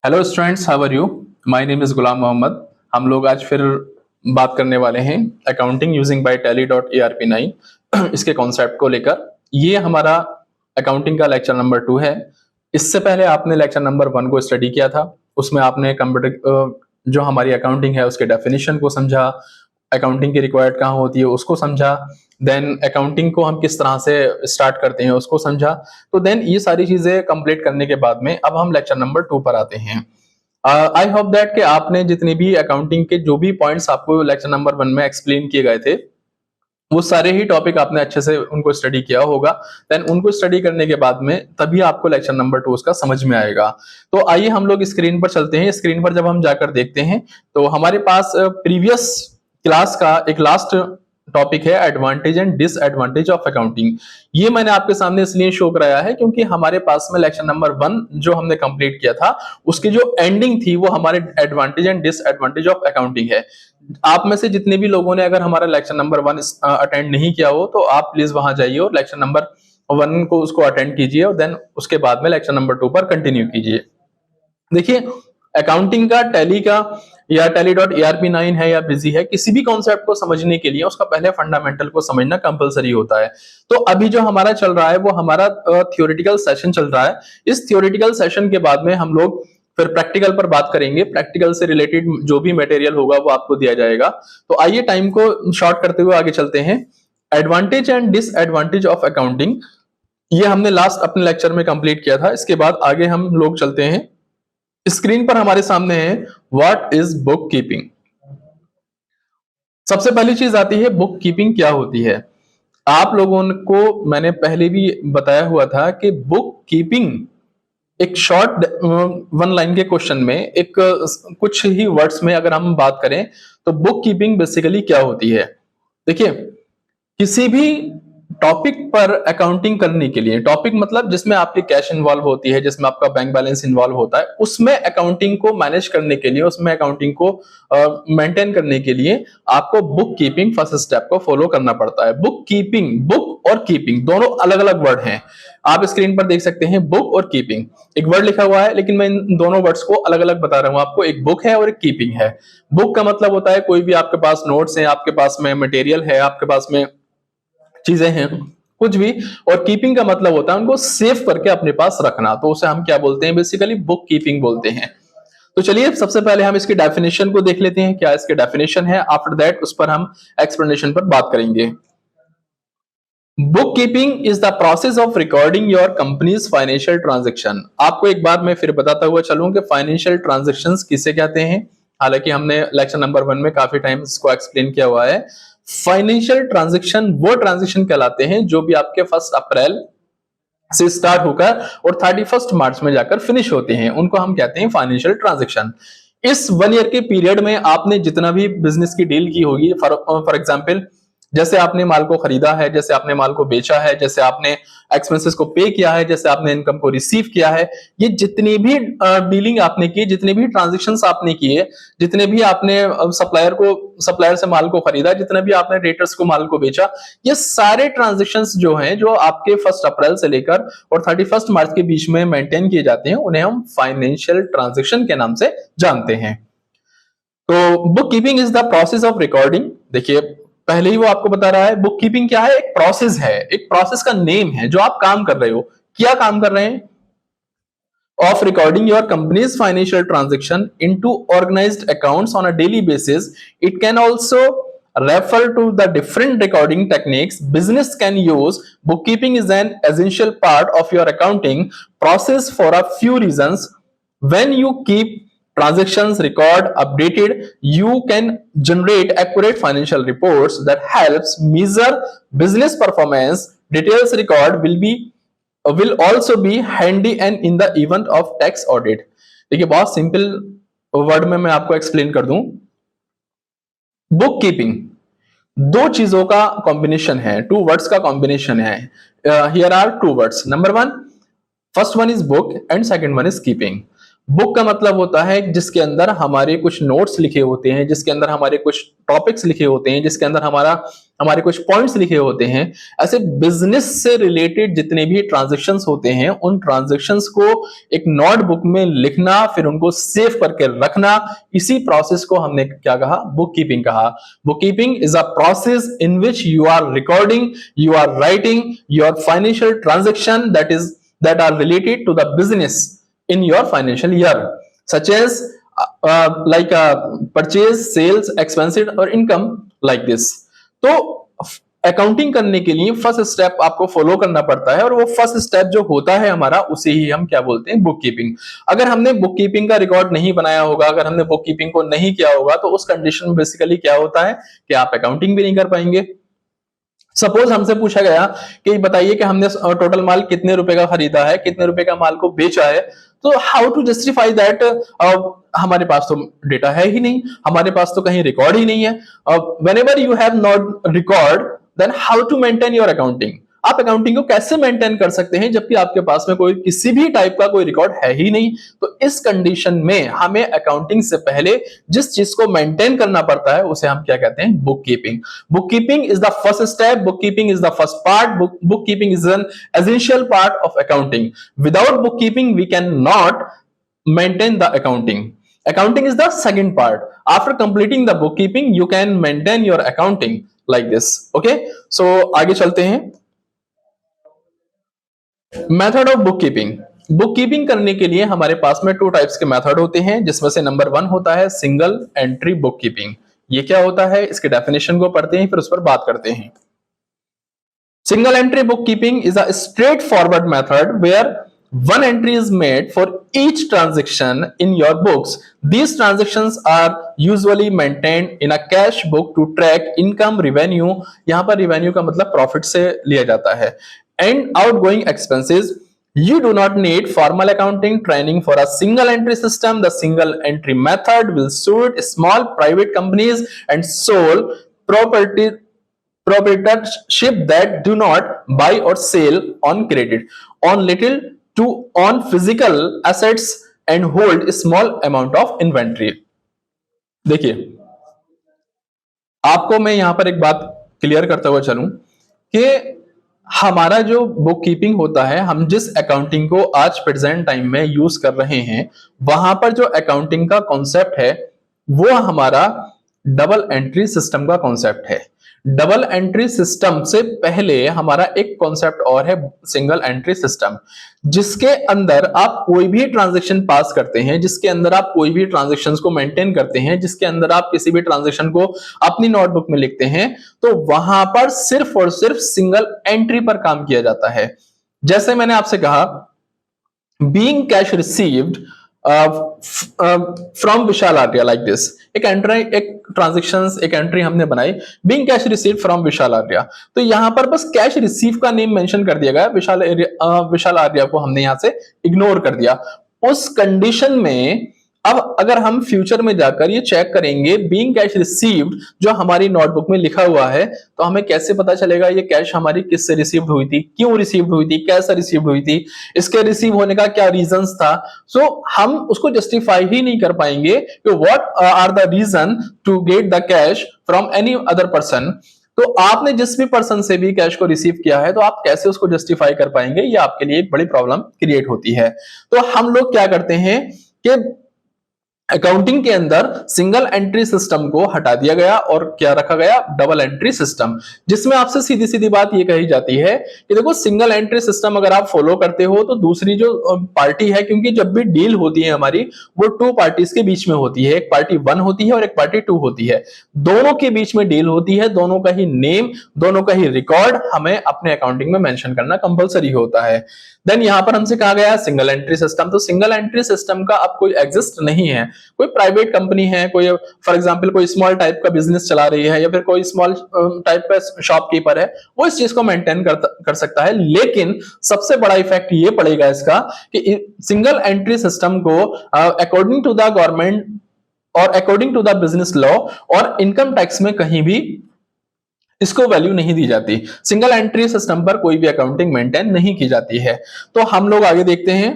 Hello students, how are you? My name is Ghulam Mohammad. हम लोग आज फिर बात करने वाले हैं accounting using by Tally dot ARP9 इसके कॉन्सेप्ट को लेकर। ये हमारा अकाउंटिंग का लेक्चर नंबर 2 है। इससे पहले आपने लेक्चर नंबर 1 को स्टडी किया था। उसमें आपने कंप्यूटर जो हमारी अकाउंटिंग है उसके डेफिनेशन को समझा, अकाउंटिंग की रिक्वायर्ड कहाँ होती है उसको समझा, देन अकाउंटिंग को हम किस तरह से स्टार्ट करते हैं उसको समझा। तो देन ये सारी चीजें कंप्लीट करने के बाद में अब हम लेक्चर नंबर 2 पर आते हैं। आई होप दैट कि आपने जितने भी अकाउंटिंग के जो भी पॉइंट्स आपको लेक्चर नंबर 1 में एक्सप्लेन किए गए थे वो सारे ही टॉपिक आपने अच्छे से उनको स्टडी किया होगा। देन उनको स्टडी करने के बाद में तभी आपको लेक्चर नंबर 2 उसका समझ में आएगा। तो आइए हम लोग स्क्रीन पर चलते हैं। स्क्रीन पर जब हम जाकर देखते हैं तो हमारे पास प्रीवियस क्लास का एक लास्ट टॉपिक है advantage and disadvantage of accounting. ये मैंने आपके सामने इसलिए शो कराया है क्योंकि हमारे पास में लेक्चर नंबर 1 जो हमने कंप्लीट किया था उसकी जो एंडिंग थी वो हमारे advantage and disadvantage of accounting है। आप में से जितने भी लोगों ने अगर हमारा लेक्चर नंबर 1 अटेंड नहीं किया हो तो आप प्लीज वहां जाइए और लेक्चर नंबर 1 को उसको अटेंड कीजिए और देन उसके बाद में लेक्चर नंबर 2 पर कंटिन्यू कीजिए। देखिए, अकाउंटिंग का टैली का या टैली डॉट ARP9 है या बिजी है, किसी भी कॉन्सेप्ट को समझने के लिए उसका पहले फंडामेंटल को समझना कंपलसरी होता है। तो अभी जो हमारा चल रहा है वो हमारा थियोरेटिकल सेशन चल रहा है। इस थियोरेटिकल सेशन के बाद में हम लोग फिर प्रैक्टिकल पर बात करेंगे। प्रैक्टिकल से रिलेटेड जो भी मटेरियल होगा वो आपको दिया जाएगा। तो आइए टाइम को शॉर्ट करते हुए आगे चलते हैं। Advantage and disadvantage of accounting ये हमने लास्ट अपने लेक्चर में कंप्लीट किया था। इसके बाद आगे हम लोग चलते हैं। स्क्रीन पर हमारे सामने है व्हाट इज बुक कीपिंग। सबसे पहली चीज आती है बुक कीपिंग क्या होती है। आप लोगों को मैंने पहले भी बताया हुआ था कि बुक कीपिंग एक शॉर्ट 1 लाइन के क्वेश्चन में एक कुछ ही वर्ड्स में अगर हम बात करें तो बुक कीपिंग बेसिकली क्या होती है। देखिए, किसी भी टॉपिक पर अकाउंटिंग करने के लिए, टॉपिक मतलब जिसमें आपकी कैश इन्वॉल्व होती है, जिसमें आपका बैंक बैलेंस इन्वॉल्व होता है, उसमें अकाउंटिंग को मैनेज करने के लिए, उसमें अकाउंटिंग को मेंटेन करने के लिए आपको बुक कीपिंग फर्स्ट स्टेप को फॉलो करना पड़ता है। बुक कीपिंग, बुक और कीपिंग दोनों अलग अलग वर्ड हैं। आप स्क्रीन पर देख सकते हैं बुक और कीपिंग, एक वर्ड लिखा हुआ है लेकिन मैं इन दोनों वर्ड्स को अलग अलग बता रहा हूं आपको। एक बुक है और एक कीपिंग है। बुक का मतलब होता है कोई भी आपके पास नोट्स हैं, आपके पास में मटेरियल है, आपके पास में चीजें हैं, कुछ भी। और कीपिंग का मतलब होता है उनको सेव करके अपने पास रखना। तो उसे हम क्या बोलते हैं? बेसिकली बुक कीपिंग बोलते हैं। तो चलिए सबसे पहले हम इसकी डेफिनेशन को देख लेते हैं, क्या इसके डेफिनेशन है। आफ्टर दैट उस पर हम एक्सप्लेनेशन पर बात करेंगे। Book keeping is the process of recording your company's financial transaction. आपको एक बार मैं फिर बताता हुआ चलूं कि फाइनेंशियल ट्रांजेक्शंस किसे कहते हैं। हालांकि हमने लेक्चर नंबर 1 में काफी टाइम इसको एक्सप्लेन किया हुआ है। फाइनेंशियल ट्रांजेक्शन वो ट्रांजेक्शन कहलाते हैं जो भी आपके 1 अप्रैल से स्टार्ट होकर और 31 मार्च में जाकर फिनिश होते हैं, उनको हम कहते हैं फाइनेंशियल ट्रांजेक्शन। इस 1 ईयर के पीरियड में आपने जितना भी बिजनेस की डील की होगी, फॉर एग्जाम्पल जैसे आपने माल को खरीदा है, जैसे आपने माल को बेचा है, जैसे आपने एक्सपेंसेस को पे किया है, जैसे आपने इनकम को रिसीव किया है, ये जितनी भी डीलिंग आपने की, जितने भी ट्रांजेक्शंस आपने किए, जितने भी आपने सप्लायर से माल को खरीदा, जितने भी आपने रेटर्स को माल को बेचा, ये सारे ट्रांजेक्शंस जो हैं जो आपके 1 अप्रैल से लेकर और 31 मार्च के बीच में मेंटेन किए जाते हैं, उन्हें हम फाइनेंशियल ट्रांजेक्शन के नाम से जानते हैं। तो book keeping is the process of recording. देखिए, पहले ही वो आपको बता रहा है बुक कीपिंग क्या है। एक प्रोसेस है, एक प्रोसेस का नेम है जो आप काम कर रहे हो। क्या काम कर रहे हैं? Of recording your company's financial transaction into organized accounts on a daily basis. It can also refer to the different recording techniques business can use. Bookkeeping is an essential part of your accounting process for a few reasons. When you keep transactions record updated, you can generate accurate financial reports that helps measure business performance. Details record will also be handy and in the event of tax audit. देखिए, बहुत simple word में मैं आपको explain कर दूं। Book keeping दो चीजों का कॉम्बिनेशन है, 2 वर्ड्स का कॉम्बिनेशन है। Here are 2 words. Number 1, first one is book and second one is keeping. Book का मतलब होता है जिसके अंदर हमारे कुछ नोट्स लिखे होते हैं, जिसके अंदर हमारे कुछ टॉपिक्स लिखे होते हैं, जिसके अंदर हमारे कुछ पॉइंट्स लिखे होते हैं। ऐसे बिजनेस से रिलेटेड जितने भी ट्रांजैक्शंस होते हैं, उन ट्रांजैक्शंस को एक नोटबुक में लिखना, फिर उनको सेव करके रखना, इसी प्रोसेस को हमने क्या कहा? बुक कीपिंग कहा। Book keeping is a process in which you are recording, you are writing your financial transaction that are related to the business in your financial year, such as like purchase, sales, expenses और income like this। तो accounting करने के लिए first step आपको follow करना पड़ता है, और वो फर्स्ट स्टेप जो होता है हमारा, उसे ही हम क्या बोलते हैं? Book keeping. अगर हमने बुक कीपिंग का रिकॉर्ड नहीं बनाया होगा, अगर हमने बुक कीपिंग को नहीं किया होगा, तो उस कंडीशन में बेसिकली क्या होता है कि आप अकाउंटिंग भी नहीं कर पाएंगे। सपोज हमसे पूछा गया कि बताइए कि हमने टोटल माल कितने रुपए का खरीदा है, कितने रुपए का माल को बेचा है, तो हाउ टू जस्टिफाई दैट? हमारे पास तो डेटा है ही नहीं, हमारे पास तो कहीं रिकॉर्ड ही नहीं है। Whenever you have not record, then how to maintain your accounting? आप अकाउंटिंग को कैसे मेंटेन कर सकते हैं जबकि आपके पास में कोई किसी भी टाइप का कोई रिकॉर्ड है ही नहीं? तो इस कंडीशन में हमें अकाउंटिंग से पहले जिस चीज को मेंटेन करना पड़ता है, उसे हम क्या कहते हैं? Book keeping. Book keeping is the first step, book keeping is the first part, book keeping is an essential part of accounting. Without book keeping we can not maintain the accounting is the second part. After completing the bookkeeping you can maintain your accounting like this। okay, so आगे चलते हैं। Method of book keeping. Book keeping करने के लिए हमारे पास में 2 types के method होते हैं, जिसमें से नंबर 1 होता है सिंगल एंट्री बुक कीपिंग। ये क्या होता है, इसके डेफिनेशन को पढ़ते हैं, फिर उस पर बात करते हैं। Single entry book keeping is a straight forward method where one entry is made for each transaction in your books। These transactions are usually maintained in a cash book to track income, revenue, यहां पर revenue का मतलब profit से लिया जाता है, and outgoing expenses। You do not need formal accounting training for a single entry system। The single entry method will suit small private companies and sole proprietorship that do not buy or sell on credit, on little to own physical assets and hold a small amount of inventory। देखिए, आपको मैं यहां पर एक बात clear करते हुए चलूं कि हमारा जो बुक कीपिंग होता है, हम जिस अकाउंटिंग को आज प्रेजेंट टाइम में यूज कर रहे हैं, वहां पर जो अकाउंटिंग का कॉन्सेप्ट है वो हमारा डबल एंट्री सिस्टम का कॉन्सेप्ट है। डबल एंट्री सिस्टम से पहले हमारा एक कॉन्सेप्ट और है सिंगल एंट्री सिस्टम, जिसके अंदर आप कोई भी ट्रांजैक्शन पास करते हैं, जिसके अंदर आप कोई भी ट्रांजैक्शंस को मेंटेन करते हैं, जिसके अंदर आप किसी भी ट्रांजैक्शन को अपनी नोटबुक में लिखते हैं, तो वहां पर सिर्फ और सिर्फ सिंगल एंट्री पर काम किया जाता है। जैसे मैंने आपसे कहा, being cash received from Vishal Arya like this. एक एंट्री हमने बनाई, being cash receive from Vishal Arya. तो यहां पर बस कैश रिसीव का नेम मेंशन कर दिया गया, विशाल आर्या को हमने यहां से इग्नोर कर दिया। उस कंडीशन में अब अगर हम फ्यूचर में जाकर ये चेक करेंगे बीइंग कैश रिसीव्ड जो हमारी नोटबुक में लिखा हुआ है, तो हमें कैसे पता चलेगा ये कैश हमारी किससे रिसीव्ड हुई थी, क्यों रिसीव्ड हुई थी, कैसे रिसीव्ड हुई थी, इसके रिसीव होने का क्या रीजंस था। सो हम उसको जस्टिफाई ही नहीं कर पाएंगे कि what are the reason to get the cash from any other person. तो आपने जिस भी पर्सन से भी कैश को रिसीव किया है, तो आप कैसे उसको जस्टिफाई कर पाएंगे, ये आपके लिए एक बड़ी प्रॉब्लम क्रिएट होती है। तो हम लोग क्या करते हैं कि अकाउंटिंग के अंदर सिंगल एंट्री सिस्टम को हटा दिया गया और क्या रखा गया? डबल एंट्री सिस्टम, जिसमें आपसे सीधी सीधी बात ये कही जाती है कि देखो सिंगल एंट्री सिस्टम अगर आप फॉलो करते हो तो दूसरी जो पार्टी है, क्योंकि जब भी डील होती है हमारी, वो 2 पार्टीज के बीच में होती है, एक पार्टी 1 होती है और एक पार्टी 2 होती है, दोनों के बीच में डील होती है, दोनों का ही नेम, दोनों का ही रिकॉर्ड हमें अपने अकाउंटिंग में मेंशन करना कंपलसरी होता है। देन यहां पर हमसे कहा गया सिंगल एंट्री सिस्टम। तो सिंगल एंट्री सिस्टम का अब कोई एग्जिस्ट नहीं है। कोई प्राइवेट कंपनी है, कोई फॉर एग्जांपल कोई स्मॉल टाइप का बिजनेस चला रही है, या फिर कोई स्मॉल टाइप का शॉपकीपर है, वो इस चीज को मेंटेन कर सकता है। लेकिन सबसे बड़ा इफेक्ट ये पड़ेगा इसका कि सिंगल एंट्री सिस्टम को अकॉर्डिंग टू द गवर्नमेंट और according to the business law और इनकम टैक्स में कहीं भी इसको वैल्यू नहीं दी जाती। सिंगल एंट्री सिस्टम पर कोई भी अकाउंटिंग मेंटेन नहीं की जाती है। तो हम लोग आगे देखते हैं।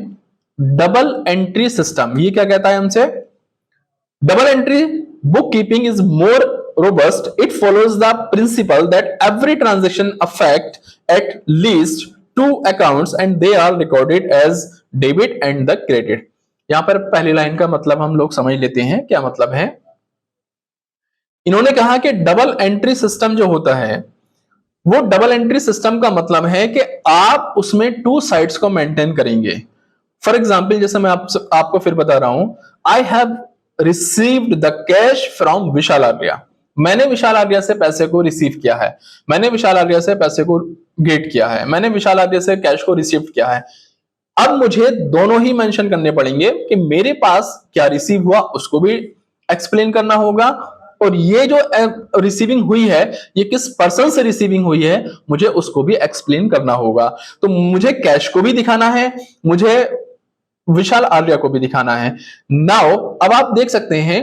डबल एंट्री सिस्टम ये क्या कहता है हमसे? Double entry bookkeeping is more robust. It follows the principle that every transaction affects at least two accounts and they are recorded as debit and the credit. यहां पर पहली लाइन का मतलब हम लोग समझ लेते हैं, क्या मतलब है? इन्होंने कहा कि डबल एंट्री सिस्टम जो होता है वो डबल एंट्री सिस्टम का मतलब है कि आप उसमें टू साइड्स को मेंटेन करेंगे। फॉर एग्जाम्पल जैसे मैं आपको फिर बता रहा हूं, I have received the cash from Vishal Arya. मैंने विशाल आर्या से पैसे को रिसीव किया है, मैंने विशाल आर्या से पैसे को गेट किया है, मैंने विशाल आर्या से कैश को रिसीव किया है। अब मुझे दोनों ही मेंशन करने पड़ेंगे कि मेरे पास क्या रिसीव हुआ उसको भी एक्सप्लेन करना होगा, और ये जो रिसीविंग हुई है ये किस पर्सन से रिसीविंग हुई है मुझे उसको भी एक्सप्लेन करना होगा। तो मुझे कैश को भी दिखाना है, मुझे विशाल आर्या को भी दिखाना है। नाउ अब आप देख सकते हैं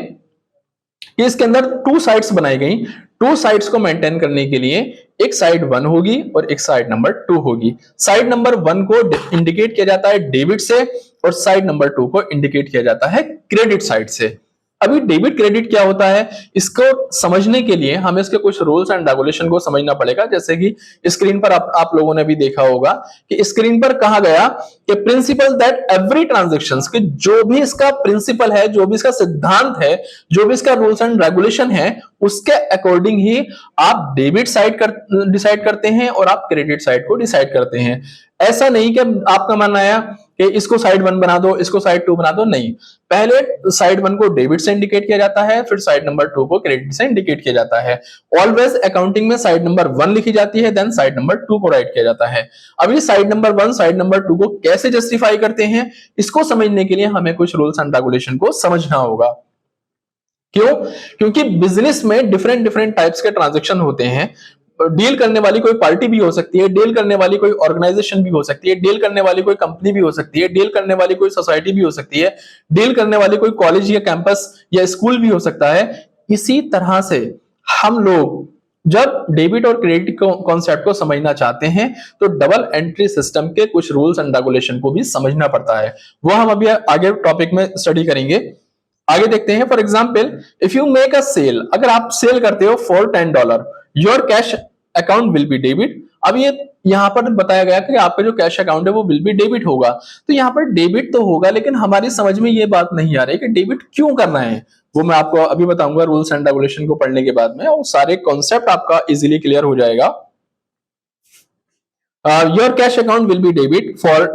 कि इसके अंदर टू साइड्स बनाई गई। टू साइड्स को मेंटेन करने के लिए एक साइड 1 होगी और एक साइड नंबर 2 होगी। साइड नंबर 1 को इंडिकेट किया जाता है डेबिट से और साइड नंबर 2 को इंडिकेट किया जाता है क्रेडिट साइड से। अभी डेबिट क्रेडिट क्या होता है इसको समझने के लिए हमें इसके कुछ रूल्स एंड रेगुलेशन को समझना पड़ेगा। जैसे कि स्क्रीन पर आप लोगों ने भी देखा होगा कि स्क्रीन पर कहा गया कि प्रिंसिपल दैट एवरी ट्रांजैक्शंस कि जो भी इसका प्रिंसिपल है, जो भी इसका सिद्धांत है, जो भी इसका रूल्स एंड रेगुलेशन है उसके अकॉर्डिंग ही आप डेबिट साइड डिसाइड करते हैं और आप क्रेडिट साइड को डिसाइड करते हैं। ऐसा नहीं कि आपका मानना आया कि इसको साइड 1 बना दो, इसको साइड 2 बना दो, नहीं। पहले साइड 1 को डेबिट से इंडिकेट किया जाता है, फिर साइड नंबर 2 को क्रेडिट से इंडिकेट किया जाता है। ऑलवेज अकाउंटिंग में साइड नंबर 1 लिखी जाती है, देन साइड नंबर 2 को राइट किया जाता है। अभी साइड नंबर 1 साइड नंबर 2 को कैसे जस्टिफाई करते हैं इसको समझने के लिए हमें कुछ रूल्स एंड रेगुलेशन को समझना होगा। क्यों? क्योंकि बिजनेस में डिफरेंट डिफरेंट टाइप्स के ट्रांजैक्शन होते हैं। डील करने वाली कोई पार्टी भी हो सकती है, डील करने वाली कोई ऑर्गेनाइजेशन भी हो सकती है, डील करने वाली कोई कंपनी भी हो सकती है, डील करने वाली कोई सोसाइटी भी हो सकती है, डील करने वाली कोई कॉलेज या कैंपस या स्कूल भी हो सकता है। इसी तरह से हम लोग जब डेबिट और क्रेडिट कॉन्सेप्ट को समझना चाहते हैं तो डबल एंट्री सिस्टम के कुछ रूल्स एंड रेगुलेशन को भी समझना पड़ता है। वो हम अभी आगे टॉपिक में स्टडी करेंगे। आगे देखते हैं। For example if you make a sale, अगर आप सेल करते हो for $10, your cash account will be debit. अब ये यहां पर बताया गया कि आपका जो कैश अकाउंट है वो विल बी डेबिट होगा। तो यहां पर डेबिट तो होगा लेकिन हमारी समझ में ये बात नहीं आ रही कि डेबिट क्यों करना है। वो मैं आपको अभी बताऊंगा रूल्स एंड रेगुलेशन को पढ़ने के बाद में, और सारे कॉन्सेप्ट आपका इजीली क्लियर हो जाएगा। Your cash account will be debit for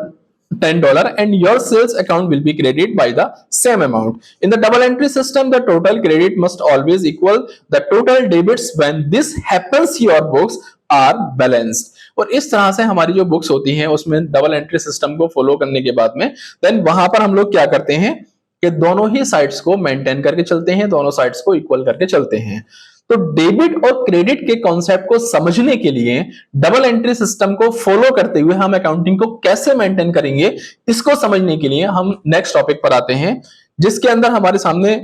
$10 and your sales account will be credited by the same amount. In the double entry system, the total credit must always equal the total debits. When this happens, your books are balanced. और इस तरह से हमारी जो books होती हैं उसमें double entry system को फॉलो करने के बाद में देन वहां पर हम लोग क्या करते हैं कि दोनों ही साइड्स को मेंटेन करके चलते हैं, दोनों साइड्स को इक्वल करके चलते हैं। तो डेबिट और क्रेडिट के कॉन्सेप्ट को समझने के लिए डबल एंट्री सिस्टम को फॉलो करते हुए हम अकाउंटिंग को कैसे मेंटेन करेंगे इसको समझने के लिए हम नेक्स्ट टॉपिक पर आते हैं, जिसके अंदर हमारे सामने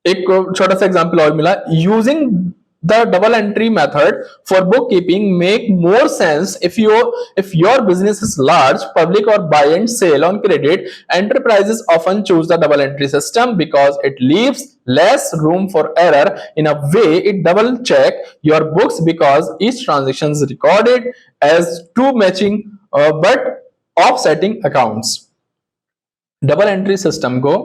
एक छोटा सा एग्जांपल और मिला। Using the double entry method for bookkeeping make more sense if your business is large, public or buy and sell on credit. Enterprises often choose the double entry system because it leaves less room for error. In a way, it double check your books because each transaction is recorded as two matching but offsetting accounts. Double entry system को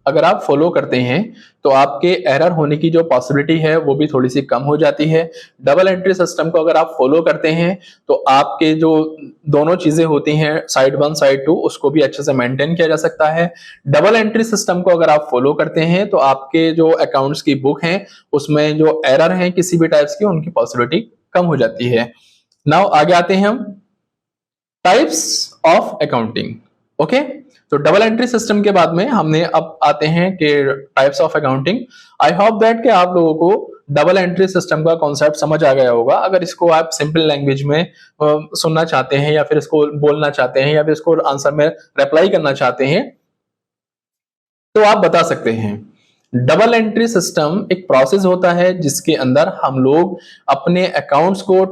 अगर आप follow करते हैं तो आपके error होने की जो पॉसिबिलिटी है वो भी थोड़ी सी कम हो जाती है। डबल एंट्री सिस्टम को अगर आप फॉलो करते हैं तो आपके जो दोनों चीजें होती हैं साइड 1 साइड 2 उसको भी अच्छे से मेंटेन किया जा सकता है। डबल एंट्री सिस्टम को अगर आप फॉलो करते हैं तो आपके जो अकाउंट्स की बुक है उसमें जो एरर है किसी भी टाइप्स की उनकी पॉसिबिलिटी कम हो जाती है। नाउ आगे आते हैं हम टाइप्स ऑफ अकाउंटिंग। ओके, तो डबल एंट्री सिस्टम के बाद में हमने अब आते हैं कि types of accounting. I hope that कि आप लोगों को डबल एंट्री सिस्टम का कॉन्सेप्ट समझ आ गया होगा। अगर इसको आप सिंपल लैंग्वेज में सुनना चाहते हैं या फिर इसको बोलना चाहते हैं या फिर इसको आंसर में रिप्लाई करना चाहते हैं तो आप बता सकते हैं। डबल एंट्री सिस्टम एक प्रोसेस होता है जिसके अंदर हम लोग अपने अकाउंट्स को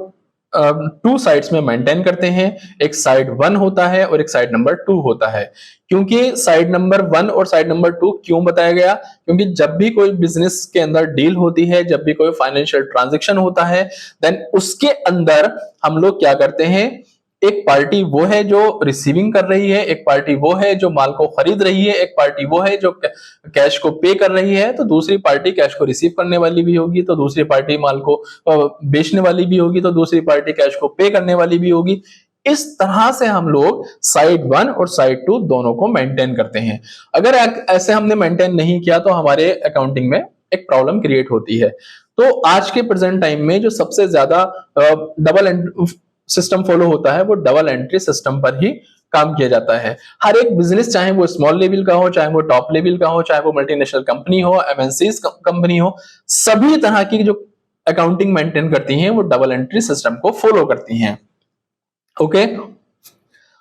टू साइड्स में मेंटेन करते हैं। एक साइड 1 होता है और एक साइड नंबर 2 होता है। क्योंकि साइड नंबर 1 और साइड नंबर 2 क्यों बताया गया? क्योंकि जब भी कोई बिजनेस के अंदर डील होती है, जब भी कोई फाइनेंशियल ट्रांजैक्शन होता है, देन उसके अंदर हम लोग क्या करते हैं, एक पार्टी वो है जो रिसीविंग कर रही है, एक पार्टी वो है जो माल को खरीद रही है, एक पार्टी वो है जो कैश को पे कर रही है, तो दूसरी पार्टी कैश को रिसीव करने वाली भी होगी, तो दूसरी पार्टी माल को बेचने वाली भी होगी, तो दूसरी पार्टी कैश को पे करने वाली भी होगी। इस तरह से हम लोग साइड 1 और साइड 2 दोनों को मेंटेन करते हैं। अगर ऐसे हमने मेंटेन नहीं किया तो हमारे अकाउंटिंग में एक प्रॉब्लम क्रिएट होती है। तो आज के प्रेजेंट टाइम में जो सबसे ज्यादा डबल सिस्टम फॉलो होता है वो डबल एंट्री सिस्टम पर ही काम किया जाता है। हर एक बिजनेस, चाहे वो स्मॉल लेवल का हो, चाहे वो टॉप लेवल का हो, चाहे वो मल्टीनेशनल कंपनी हो, एमएनसीज कंपनी हो, सभी तरह की जो अकाउंटिंग मेंटेन करती हैं वो डबल एंट्री सिस्टम को फॉलो करती हैं। Okay,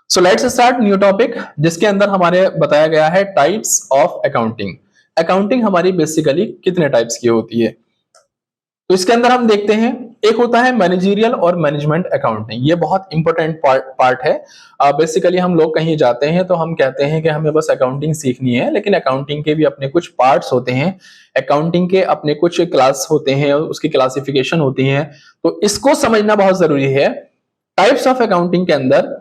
so let's start new topic, जिसके अंदर हमारे बताया गया है टाइप्स ऑफ अकाउंटिंग। अकाउंटिंग हमारी बेसिकली कितने टाइप्स की होती है? तो इसके अंदर हम देखते हैं, एक होता है मैनेजरियल और मैनेजमेंट अकाउंटिंग। ये बहुत इंपॉर्टेंट पार्ट है। बेसिकली हम लोग कहीं जाते हैं तो हम कहते हैं कि हमें बस अकाउंटिंग सीखनी है, लेकिन अकाउंटिंग के भी अपने कुछ पार्ट्स होते हैं, अकाउंटिंग के अपने कुछ क्लास होते हैं, उसकी क्लासिफिकेशन होती है, तो इसको समझना बहुत जरूरी है। टाइप्स ऑफ अकाउंटिंग के अंदर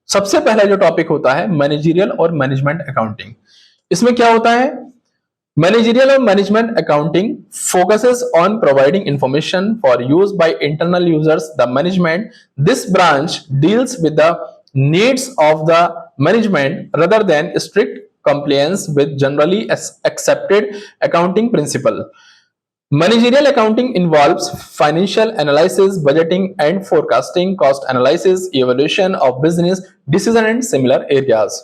सबसे पहला जो टॉपिक होता है मैनेजरियल और मैनेजमेंट अकाउंटिंग। इसमें क्या होता है? Managerial or management accounting focuses on providing information for use by internal users. The management, this branch deals with the needs of the management rather than strict compliance with generally accepted accounting principle. Managerial accounting involves financial analysis, budgeting and forecasting, cost analysis, evaluation of business decision and similar areas.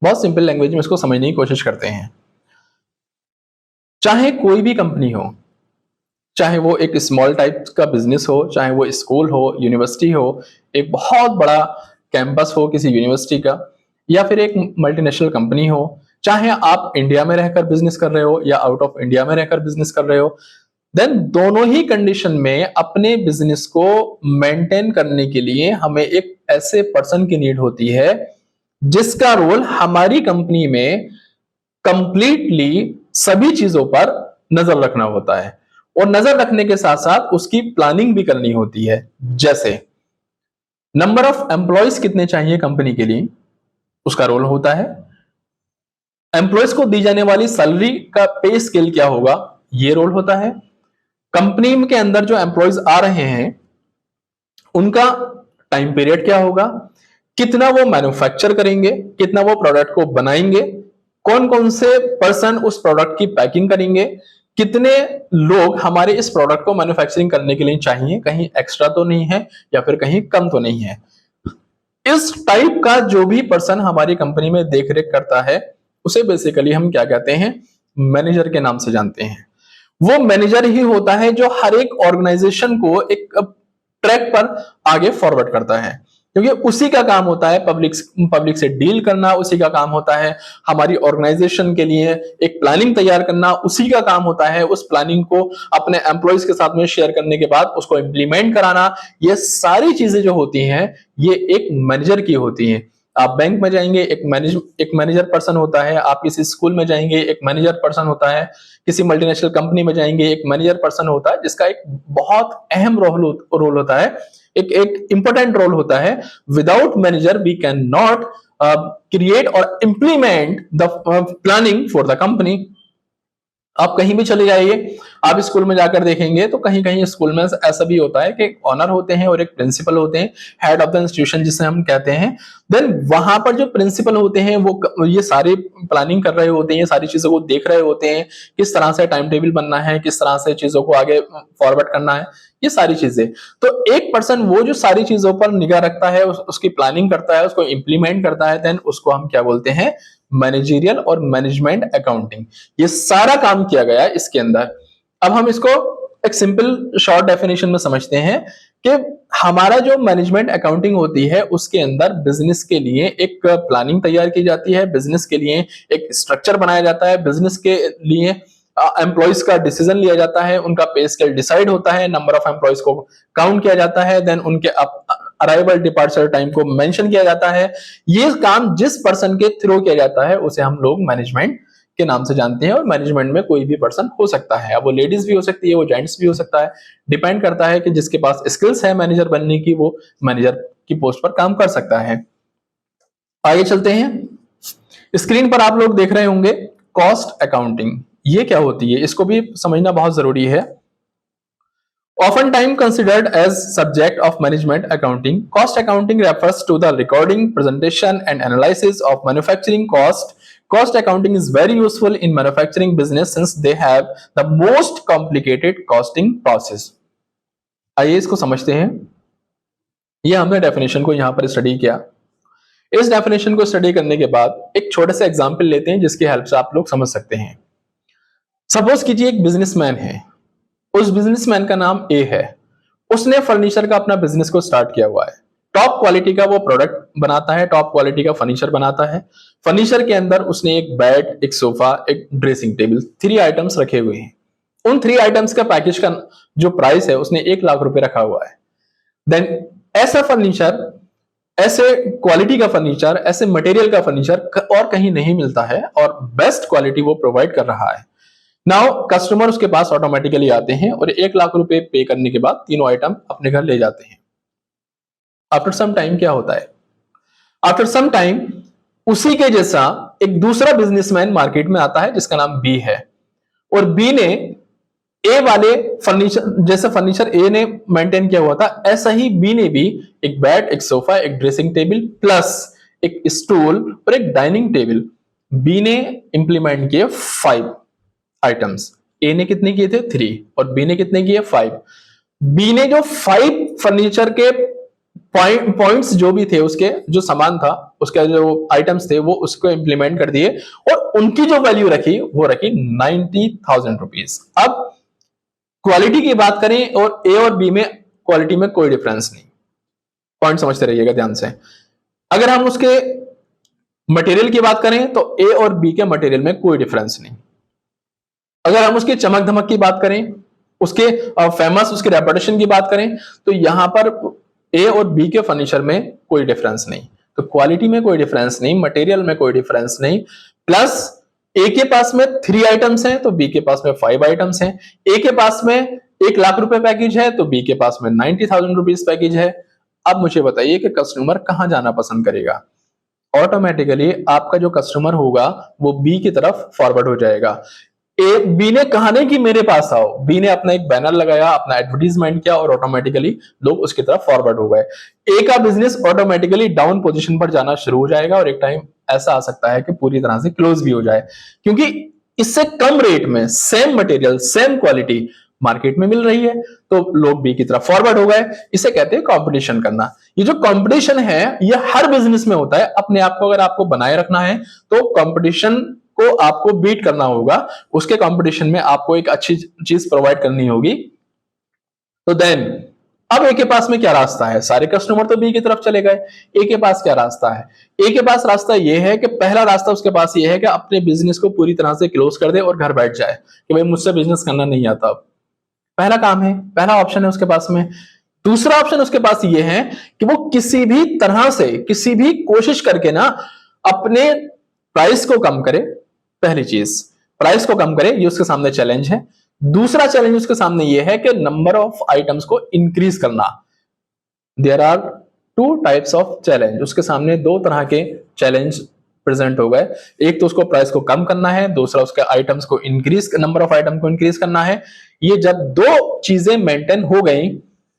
बहुत simple language में इसको समझने की कोशिश करते हैं। चाहे कोई भी कंपनी हो, चाहे वो एक स्मॉल टाइप का बिजनेस हो, चाहे वो स्कूल हो, यूनिवर्सिटी हो, एक बहुत बड़ा कैंपस हो किसी यूनिवर्सिटी का, या फिर एक मल्टीनेशनल कंपनी हो, चाहे आप इंडिया में रहकर बिजनेस कर रहे हो या आउट ऑफ इंडिया में रहकर बिजनेस कर रहे हो, देन दोनों ही कंडीशन में अपने बिजनेस को मेंटेन करने के लिए हमें एक ऐसे पर्सन की नीड होती है जिसका रोल हमारी कंपनी में कंप्लीटली सभी चीजों पर नजर रखना होता है, और नजर रखने के साथ साथ उसकी प्लानिंग भी करनी होती है। जैसे नंबर ऑफ एम्प्लॉयज कितने चाहिए कंपनी के लिए, उसका रोल होता है। एम्प्लॉयज को दी जाने वाली सैलरी का पे स्केल क्या होगा, ये रोल होता है। कंपनी के अंदर जो एम्प्लॉयज आ रहे हैं उनका टाइम पीरियड क्या होगा, कितना वो मैन्युफैक्चर करेंगे, कितना वो प्रोडक्ट को बनाएंगे, कौन कौन से पर्सन उस प्रोडक्ट की पैकिंग करेंगे, कितने लोग हमारे इस प्रोडक्ट को मैन्युफैक्चरिंग करने के लिए चाहिए, कहीं एक्स्ट्रा तो नहीं है या फिर कहीं कम तो नहीं है। इस टाइप का जो भी पर्सन हमारी कंपनी में देख रेख करता है उसे बेसिकली हम क्या कहते हैं, मैनेजर के नाम से जानते हैं। वो मैनेजर ही होता है जो हर एक ऑर्गेनाइजेशन को एक ट्रैक पर आगे फॉरवर्ड करता है, क्योंकि उसी का काम होता है पब्लिक से डील करना, उसी का काम होता है हमारी ऑर्गेनाइजेशन के लिए एक प्लानिंग तैयार करना, उसी का काम होता है उस प्लानिंग को अपने एम्प्लॉयज के साथ में शेयर करने के बाद उसको इंप्लीमेंट कराना। ये सारी चीजें जो होती हैं ये एक मैनेजर की होती हैं। आप बैंक में जाएंगे एक मैनेजर पर्सन होता है, आप किसी स्कूल में जाएंगे एक मैनेजर पर्सन होता है, किसी मल्टीनेशनल कंपनी में जाएंगे एक मैनेजर पर्सन होता है, जिसका एक बहुत अहम रोल होता है, एक इंपॉर्टेंट रोल होता है। Without manager we can not create और implement the planning for the company. आप कहीं भी चले जाइए, आप स्कूल में जाकर देखेंगे तो कहीं कहीं स्कूल में ऐसा भी होता है कि ऑनर होते हैं और एक प्रिंसिपल होते हैं, हेड ऑफ द इंस्टीट्यूशन जिसे हम कहते हैं। देन वहां पर जो प्रिंसिपल होते हैं वो ये सारी प्लानिंग कर रहे होते हैं, ये सारी चीजों को देख रहे होते हैं, किस तरह से टाइम टेबल बनना है, किस तरह से चीजों को आगे फॉरवर्ड करना है, ये सारी चीजें। तो एक पर्सन वो जो सारी चीजों पर निगाह रखता है, उसकी प्लानिंग करता है, उसको इंप्लीमेंट करता है, देन उसको हम क्या बोलते हैं, मैनेजरियल और मैनेजमेंट अकाउंटिंग। ये सारा काम किया गया है इसके अंदर। अब हम इसको एक सिंपल शॉर्ट डेफिनेशन में समझते हैं कि हमारा जो मैनेजमेंट अकाउंटिंग होती है उसके अंदर बिजनेस के लिए एक प्लानिंग तैयार की जाती है, बिजनेस के लिए एक स्ट्रक्चर बनाया जाता है, बिजनेस के लिए एम्प्लॉयज का डिसीजन लिया जाता है, उनका पे स्केल डिसाइड होता है, नंबर ऑफ एम्प्लॉयज को काउंट किया जाता है, देन उनके अराइवल डिपार्चर टाइम को मेंशन किया जाता है। ये काम जिस पर्सन के थ्रू किया जाता है उसे हम लोग मैनेजमेंट के नाम से जानते हैं। और मैनेजमेंट में कोई भी पर्सन हो सकता है, अब वो लेडीज भी हो सकती है, वो जेंट्स भी हो सकता है, डिपेंड करता है कि जिसके पास स्किल्स है मैनेजर बनने की वो मैनेजर की पोस्ट पर काम कर सकता है। आगे चलते हैं। स्क्रीन पर आप लोग देख रहे होंगे कॉस्ट अकाउंटिंग। ये क्या होती है इसको भी समझना बहुत जरूरी है। Oftentimes considered as subject of management accounting, cost accounting refers to the recording, presentation, and analysis of manufacturing cost. Cost accounting is very useful in manufacturing business since they have the most complicated costing process. आइए इसको समझते हैं। ये हमने definition को यहां पर study किया। इस डेफिनेशन को स्टडी करने के बाद एक छोटे से एग्जांपल लेते हैं जिसकी हेल्प से आप लोग समझ सकते हैं। सपोज कीजिए एक बिजनेसमैन है, उस बिजनेसमैन का नाम ए है, उसने फर्नीचर का अपना बिजनेस को स्टार्ट किया हुआ है। टॉप क्वालिटी का वो प्रोडक्ट बनाता है, टॉप क्वालिटी का फर्नीचर बनाता है। फर्नीचर के अंदर उसने एक बेड, एक सोफा, एक ड्रेसिंग टेबल, 3 आइटम्स रखे हुए हैं। उन 3 आइटम्स का पैकेज का जो प्राइस है उसने 1 लाख रुपए रखा हुआ है। देन ऐसा फर्नीचर, ऐसे क्वालिटी का फर्नीचर, ऐसे मटेरियल का फर्नीचर और कहीं नहीं मिलता है और बेस्ट क्वालिटी वो प्रोवाइड कर रहा है। नाउ कस्टमर उसके पास ऑटोमेटिकली आते हैं और 1 लाख रुपए पे करने के बाद तीनों आइटम अपने घर ले जाते हैं। आफ्टर सम टाइम क्या होता है, आफ्टर सम टाइम उसी के जैसा एक दूसरा बिजनेसमैन मार्केट में आता है जिसका नाम बी है, और बी ने ए वाले फर्नीचर, जैसे फर्नीचर ए ने मेंटेन किया हुआ था ऐसा ही बी ने भी एक बेड, एक सोफा, एक ड्रेसिंग टेबल प्लस एक स्टूल और एक डाइनिंग टेबल बी ने इंप्लीमेंट किए 5 आइटम्स। ए ने कितने किए थे 3 और बी ने कितने किए 5। बी ने जो 5 फर्नीचर के पॉइंट्स जो भी थे, उसके जो सामान था, उसके जो आइटम्स थे वो उसको इंप्लीमेंट कर दिए और उनकी जो वैल्यू रखी वो रखी 90,000 रुपीज। अब क्वालिटी की बात करें और ए और बी में क्वालिटी में कोई डिफरेंस नहीं। पॉइंट समझते रहिएगा ध्यान से। अगर हम उसके मटेरियल की बात करें तो ए और बी के मटेरियल में कोई डिफरेंस नहीं। अगर हम उसकी चमक धमक की बात करें, उसके फेमस, उसके रेपुटेशन की बात करें तो यहां पर ए और बी के फर्नीचर में कोई डिफरेंस नहीं। तो क्वालिटी में कोई डिफरेंस नहीं, मटेरियल में कोई डिफरेंस नहीं, प्लस ए के पास में 3 आइटम्स हैं तो बी के पास में 5 आइटम्स हैं। ए के पास में 1 लाख रुपए पैकेज है तो बी के पास में 90,000 रुपीज पैकेज है। अब मुझे बताइए कि कस्टमर कहां जाना पसंद करेगा। ऑटोमेटिकली आपका जो कस्टमर होगा वो बी की तरफ फॉरवर्ड हो जाएगा। बी ने कहा नहीं कि मेरे पास आओ, बी ने अपना एक बैनर लगाया, अपना एडवर्टीजमेंट किया और ऑटोमेटिकली लोग उसकी तरफ फॉरवर्ड हो गए। ए का बिजनेस ऑटोमेटिकली डाउन पोजीशन पर जाना शुरू हो जाएगा और एक टाइम ऐसा आ सकता है कि पूरी तरह से क्लोज भी हो जाए, क्योंकि इससे कम रेट में same material, same quality market में मिल रही है तो लोग बी की तरफ फॉरवर्ड हो गए। इसे कहते हैं कंपटीशन करना। ये जो कंपटीशन है ये हर बिजनेस में होता है। अपने आप को अगर आपको बनाए रखना है तो कंपटीशन को आपको बीट करना होगा, उसके कंपटीशन में आपको एक अच्छी चीज प्रोवाइड करनी होगी। तो देन अब ए के पास में क्या रास्ता है, सारे कस्टमर तो बी की तरफ चले गए। ए के पास क्या रास्ता है, ए के पास रास्ता ये है कि पहला रास्ता उसके पास ये है कि अपने बिजनेस को पूरी तरह से क्लोज कर दे और घर बैठ जाए कि भाई मुझसे बिजनेस करना नहीं आता। पहला काम है, पहला ऑप्शन है उसके पास में। दूसरा ऑप्शन उसके पास ये है कि वो किसी भी तरह से, किसी भी कोशिश करके ना अपने प्राइस को कम करे। पहली चीज प्राइस को कम करे, ये उसके सामने चैलेंज है। दूसरा चैलेंज उसके सामने ये है कि नंबर ऑफ आइटम्स को इंक्रीज करना। There are 2 types of challenge, उसके सामने 2 तरह के चैलेंज प्रेजेंट हो गए। एक तो उसको प्राइस को कम करना है, दूसरा उसके आइटम्स को इंक्रीज, नंबर ऑफ आइटम को इंक्रीज करना है। ये जब 2 चीजें मेंटेन हो गई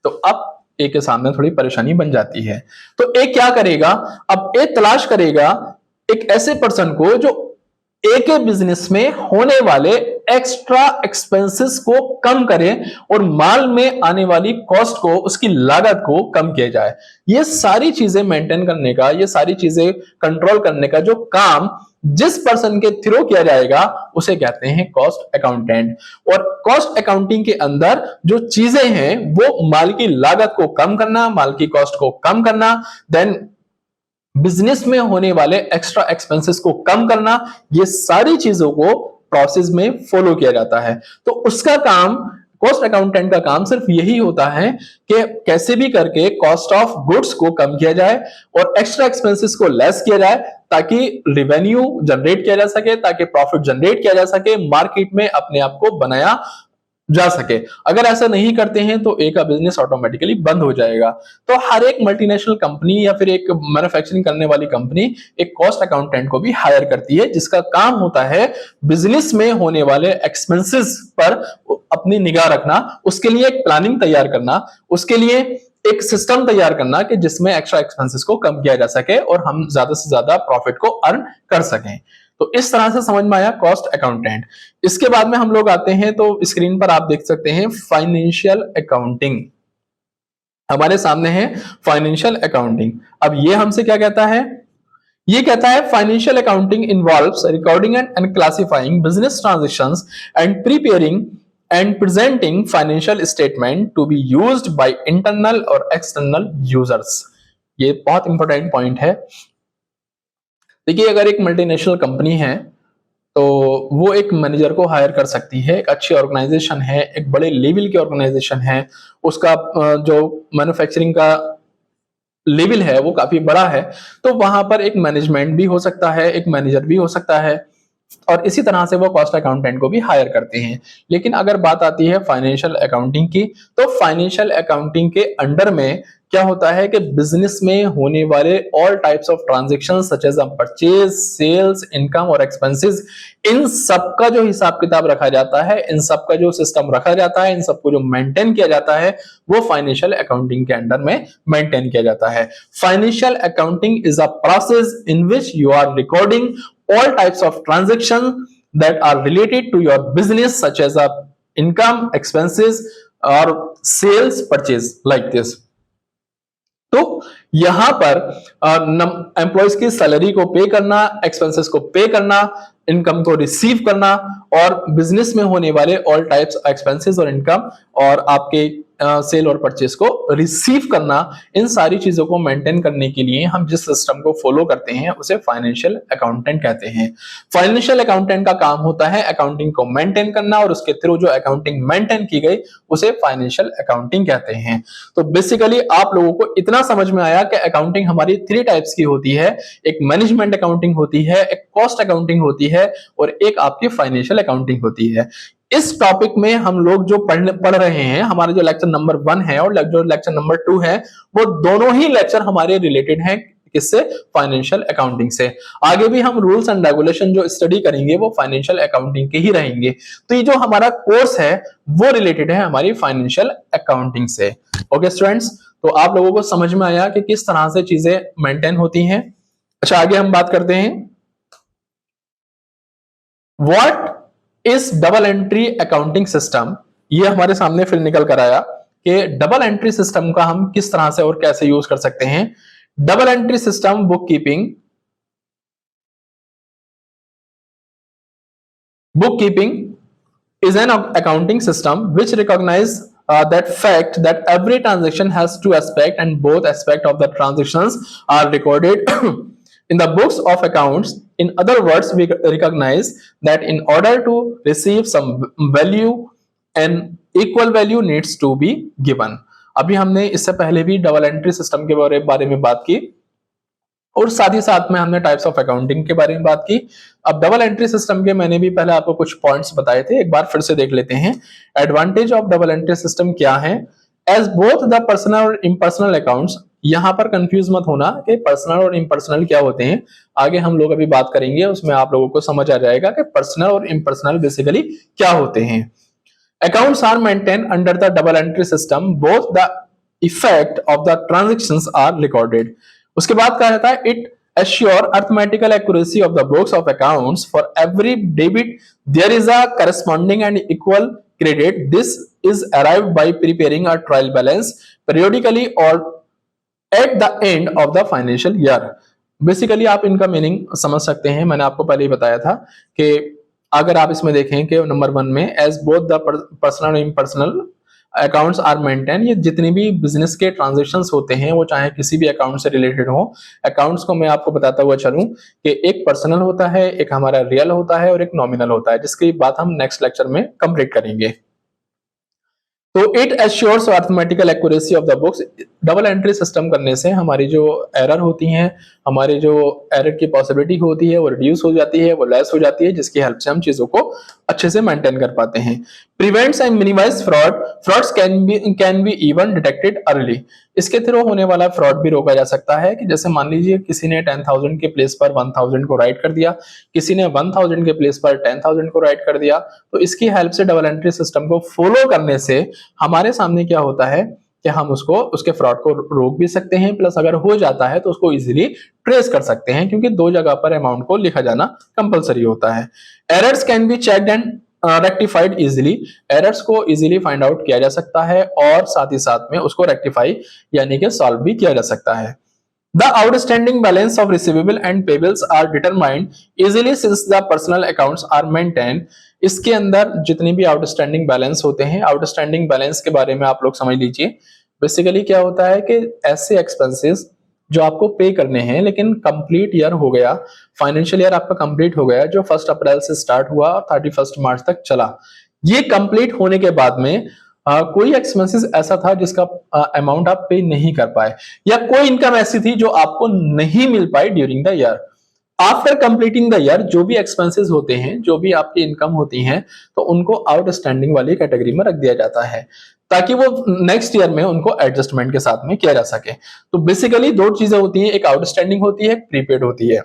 तो अब ए के सामने थोड़ी परेशानी बन जाती है। तो ए क्या करेगा, अब ए तलाश करेगा एक ऐसे पर्सन को जो ए के बिजनेस में होने वाले एक्स्ट्रा एक्सपेंसेस को कम करे और माल में आने वाली कॉस्ट को, उसकी लागत को कम किया जाए। ये सारी चीजें मेंटेन करने का, ये सारी चीजें कंट्रोल करने का जो काम जिस पर्सन के थ्रू किया जाएगा उसे कहते हैं कॉस्ट अकाउंटेंट। और कॉस्ट अकाउंटिंग के अंदर जो चीजें हैं वो माल की लागत को कम करना, माल की कॉस्ट को कम करना, देन बिजनेस में होने वाले एक्स्ट्रा एक्सपेंसेस को कम करना, ये सारी चीजों को प्रोसेस में फॉलो किया जाता है। तो उसका काम, कॉस्ट अकाउंटेंट का काम सिर्फ यही होता है कि कैसे भी करके कॉस्ट ऑफ गुड्स को कम किया जाए और एक्स्ट्रा एक्सपेंसेस को लेस किया जाए, ताकि रेवेन्यू जनरेट किया जा सके, ताकि प्रॉफिट जनरेट किया जा सके, मार्केट में अपने आप को बनाया जा सके। अगर ऐसा नहीं करते हैं तो एक बिजनेस ऑटोमेटिकली बंद हो जाएगा। तो हर एक मल्टीनेशनल कंपनी या फिर एक मैन्युफैक्चरिंग करने वाली कंपनी एक कॉस्ट अकाउंटेंट को भी हायर करती है, जिसका काम होता है बिजनेस में होने वाले एक्सपेंसेस पर अपनी निगाह रखना, उसके लिए एक प्लानिंग तैयार करना, उसके लिए एक सिस्टम तैयार करना कि जिसमें एक्स्ट्रा एक्सपेंसेस को कम किया जा सके और हम ज्यादा से ज्यादा प्रॉफिट को अर्न कर सकें। तो इस तरह से समझ में आया कॉस्ट अकाउंटेंट। इसके बाद में हम लोग आते हैं, तो स्क्रीन पर आप देख सकते हैं फाइनेंशियल अकाउंटिंग। हमारे सामने है फाइनेंशियल अकाउंटिंग। अब ये हमसे क्या कहता है? ये कहता है financial accounting involves recording and classifying business transactions and preparing and presenting financial statement to be used by internal और external users। ये बहुत इंपॉर्टेंट पॉइंट है। देखिए, अगर एक मल्टीनेशनल कंपनी है तो वो एक मैनेजर को हायर कर सकती है। एक अच्छी ऑर्गेनाइजेशन है, एक बड़े लेवल की ऑर्गेनाइजेशन है, उसका जो मैन्युफैक्चरिंग का लेवल है वो काफी बड़ा है, तो वहां पर एक मैनेजमेंट भी हो सकता है, एक मैनेजर भी हो सकता है, और इसी तरह से वो कॉस्ट अकाउंटेंट को भी हायर करते हैं। लेकिन अगर बात आती है फाइनेंशियल अकाउंटिंग की, तो फाइनेंशियल अकाउंटिंग के अंडर में क्या होता है कि बिजनेस में होने वाले all types of transaction such as purchase, sales, income और एक्सपेंसेस, इन सब का जो हिसाब किताब रखा जाता है, इन सब का जो सिस्टम रखा जाता है, इन सबको जो मेंटेन किया जाता है, वो फाइनेंशियल अकाउंटिंग के अंडर में मेंटेन किया जाता है। Financial accounting is a process in which you are recording all types of transactions that are related to your business such as income, expenses or sales, purchase like this। तो यहां पर employees की salary को पे करना, expenses को पे करना, इनकम को रिसीव करना और बिजनेस में होने वाले ऑल टाइप्स एक्सपेंसेस और इनकम और आपके सेल और परचेस को रिसीव करना, इन सारी चीजों को मेंटेन करने के लिए हम जिस सिस्टम को फॉलो करते हैं उसे फाइनेंशियल अकाउंटेंट कहते हैं। फाइनेंशियल अकाउंटेंट का काम होता है अकाउंटिंग को मेंटेन करना, और उसके थ्रू जो अकाउंटिंग मेंटेन की गई उसे फाइनेंशियल अकाउंटिंग कहते हैं। तो बेसिकली आप लोगों को इतना समझ में आया कि अकाउंटिंग हमारी 3 टाइप्स की होती है। एक मैनेजमेंट अकाउंटिंग होती है, एक कॉस्ट अकाउंटिंग होती है और एक आपकी फाइनेंशियल अकाउंटिंग होती है। इस टॉपिक में हम लोग जो पढ़ रहे हैं, हमारा जो लेक्चर नंबर 1 है और जो लेक्चर नंबर 2 है, वो दोनों ही लेक्चर हमारे रिलेटेड हैं किससे? फाइनेंशियल अकाउंटिंग से। आगे भी हम रूल्स एंड रेगुलेशन जो स्टडी करेंगे वो फाइनेंशियल अकाउंटिंग के ही रहेंगे। तो ये जो हमारा कोर्स है वो रिलेटेड है हमारी फाइनेंशियल अकाउंटिंग से। ओके स्टूडेंट्स, तो आप लोगों को समझ में आया कि किस तरह से चीजें मेंटेन होती हैं। अच्छा, आगे हम बात करते हैं what is double entry accounting system. ये हमारे सामने फिर निकल कर आया कि डबल एंट्री सिस्टम का हम किस तरह से और कैसे यूज कर सकते हैं। Double entry system book keeping is an accounting system which recognize that fact that every transaction has 2 aspects and both aspects of the transactions are recorded in the books of accounts। In other words, we recognize that in order to receive some value, an equal value needs to be given। अभी हमने इससे पहले भी double entry system के बारे में बात की और साथ ही साथ में हमने टाइप्स ऑफ अकाउंटिंग के बारे में बात की। अब डबल एंट्री सिस्टम के मैंने भी पहले आपको कुछ पॉइंट्स बताए थे, एक बार फिर से देख लेते हैं। Advantage of double entry system क्या है? एज बोथ द पर्सनल और इम्पर्सनल अकाउंट्स, यहां पर कंफ्यूज मत होना कि पर्सनल और इम्पर्सनल क्या होते हैं। आगे हम लोग अभी बात करेंगे, उसमें आप लोगों को समझ आ जाएगा कि पर्सनल और इम्पर्सनल बेसिकली क्या होते हैं। Accounts are maintain under the double entry system, both the effect of the transactions are recorded. उसके बाद क्या रहता है? It assure arithmetical accuracy of the books of accounts for every debit there is a corresponding and equal credit। This is arrived by preparing a trial balance periodically or at the end of the financial year। Basically आप इनका meaning समझ सकते हैं, मैंने आपको पहले ही बताया था कि अगर आप इसमें देखें कि नंबर 1 में एज बोथ द पर्सनल और इम्पर्सनल अकाउंट्स आर मेंटेन, ये जितने भी बिजनेस के ट्रांजेक्शंस होते हैं वो चाहे किसी भी अकाउंट से रिलेटेड हो। अकाउंट्स को मैं आपको बताता हुआ चलूं कि एक पर्सनल होता है, एक हमारा रियल होता है और एक नॉमिनल होता है, जिसकी बात हम नेक्स्ट लेक्चर में कंप्लीट करेंगे। तो it assures arithmetical accuracy of the books. Double entry system करने से हमारी जो एरर होती हैं, हमारी जो एरर की पॉसिबिलिटी होती है वो रिड्यूस हो जाती है, वो लेस हो जाती है, जिसकी हेल्प से हम चीजों को अच्छे से मेंटेन कर पाते हैं। Prevents and minimize fraud. Frauds can be even detected early. इसके थ्रू होने वाला फ्रॉड भी रोका जा सकता है कि जैसे मान लीजिए किसी ने 10,000 के प्लेस पर 1,000 को राइट कर दिया, किसी ने 1,000 के प्लेस पर 10,000 को राइट कर दिया, तो इसकी हेल्प से डबल एंट्री सिस्टम को फॉलो करने से हमारे सामने क्या होता है कि हम उसको उसके फ्रॉड को रोक भी सकते हैं, प्लस अगर हो जाता है तो उसको इजीली ट्रेस कर सकते हैं, क्योंकि दो जगह पर अमाउंट को लिखा जाना कंपलसरी होता है। Errors can be checked and rectified easily. Errors को इजिली फाइंड आउट किया जा सकता है और साथ ही साथ में उसको रेक्टिफाई यानी कि सॉल्व भी किया जा सकता है। The outstanding balance of receivable and payables are determined easily since the personal accounts are maintained। इसके अंदर जितने भी आउटस्टैंडिंग बैलेंस होते हैं, आउटस्टैंडिंग बैलेंस के बारे में आप लोग समझ लीजिए। बेसिकली क्या होता है कि ऐसे एक्सपेंसेस जो आपको पे करने हैं लेकिन कंप्लीट ईयर हो गया, फाइनेंशियल ईयर आपका कंप्लीट हो गया, जो 1 अप्रैल से स्टार्ट हुआ और 31 मार्च तक चला, ये कंप्लीट होने के बाद में कोई एक्सपेंसेस ऐसा था जिसका अमाउंट आप पे नहीं कर पाए, या कोई इनकम ऐसी थी जो आपको नहीं मिल पाई during the year. After completing the year जो भी एक्सपेंसेस होते हैं, जो भी आपकी इनकम होती हैं, तो उनको आउटस्टैंडिंग वाली कैटेगरी में रख दिया जाता है ताकि वो नेक्स्ट ईयर में उनको एडजस्टमेंट के साथ में किया जा सके। तो बेसिकली दो चीजें होती हैं, एक आउटस्टैंडिंग होती है, एक प्रीपेड होती है।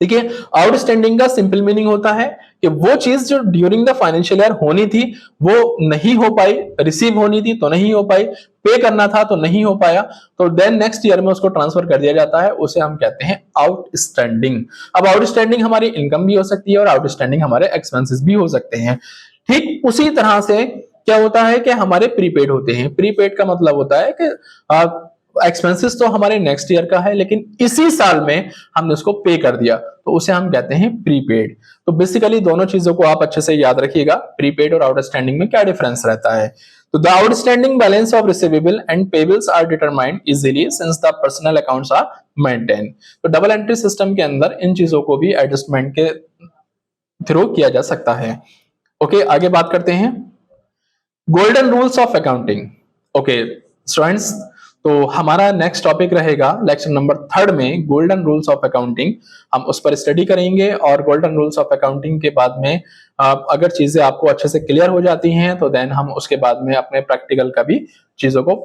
देखिए, आउटस्टैंडिंग का सिंपल मीनिंग होता है कि वो चीज जो ड्यूरिंग द फाइनेंशियल ईयर होनी थी वो नहीं हो पाई, रिसीव होनी थी तो नहीं हो पाई, पे करना था तो नहीं हो पाया, तो देन नेक्स्ट ईयर में उसको ट्रांसफर कर दिया जाता है, उसे हम कहते हैं आउटस्टैंडिंग। अब आउटस्टैंडिंग हमारी इनकम भी हो सकती है और आउटस्टैंडिंग हमारे एक्सपेंसेस भी हो सकते हैं। ठीक उसी तरह से क्या होता है कि हमारे प्रीपेड होते हैं। प्रीपेड का मतलब होता है कि एक्सपेंसेस तो हमारे नेक्स्ट ईयर का है लेकिन इसी साल में हमने उसको पे कर दिया, तो उसे हम कहते हैं प्रीपेड। तो बेसिकली दोनों चीजों को आप अच्छे से याद रखिएगा, प्रीपेड और आउटस्टैंडिंग में क्या डिफरेंस रहता है। तो the outstanding balance of receivable and payables are determined easily since the personal accounts are maintain. तो डबल एंट्री सिस्टम के अंदर इन चीजों को भी एडजस्टमेंट के थ्रू किया जा सकता है। ओके, आगे बात करते हैं golden rules of accounting. Okay students, तो हमारा नेक्स्ट टॉपिक रहेगा लेक्चर नंबर 3 में गोल्डन रूल्स ऑफ अकाउंटिंग। हम उस पर स्टडी करेंगे और गोल्डन रूल्स ऑफ अकाउंटिंग के बाद में अगर चीजें आपको अच्छे से क्लियर हो जाती हैं तो देन हम उसके बाद में अपने प्रैक्टिकल का भी चीजों को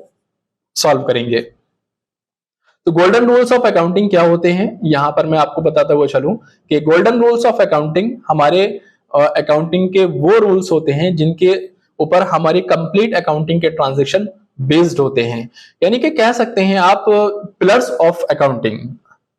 सॉल्व करेंगे। तो गोल्डन रूल्स ऑफ अकाउंटिंग क्या होते हैं, यहां पर मैं आपको बताता हुआ चलूं कि गोल्डन रूल्स ऑफ अकाउंटिंग हमारे अकाउंटिंग के वो रूल्स होते हैं जिनके ऊपर हमारी कंप्लीट अकाउंटिंग के ट्रांजैक्शन बेस्ड होते हैं, यानी कि कह सकते हैं आप पिलर्स ऑफ अकाउंटिंग।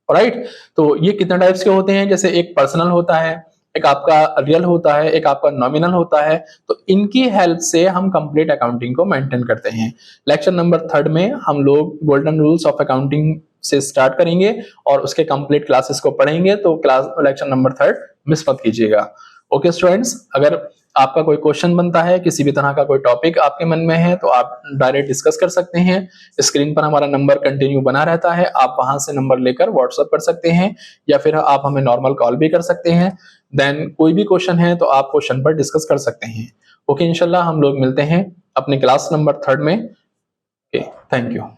राइट, तो ये कितने टाइप्स के होते हैं, जैसे एक पर्सनल होता है, एक आपका रियल होता है, एक आपका नॉमिनल होता है। तो इनकी हेल्प से हम कंप्लीट अकाउंटिंग को मेंटेन करते हैं। लेक्चर नंबर 3 में हम लोग गोल्डन रूल्स ऑफ अकाउंटिंग से स्टार्ट करेंगे और उसके कंप्लीट क्लासेस को पढ़ेंगे, तो क्लास लेक्चर नंबर 3 मिस मत कीजिएगा। ओके स्टूडेंट्स, अगर आपका कोई क्वेश्चन बनता है, किसी भी तरह का कोई टॉपिक आपके मन में है, तो आप डायरेक्ट डिस्कस कर सकते हैं। स्क्रीन पर हमारा नंबर कंटिन्यू बना रहता है, आप वहां से नंबर लेकर व्हाट्सएप कर सकते हैं या फिर आप हमें नॉर्मल कॉल भी कर सकते हैं। देन कोई भी क्वेश्चन है तो आप क्वेश्चन पर डिस्कस कर सकते हैं। ओके, इंशाल्लाह हम लोग मिलते हैं अपने क्लास नंबर 3 में। Okay, thank you.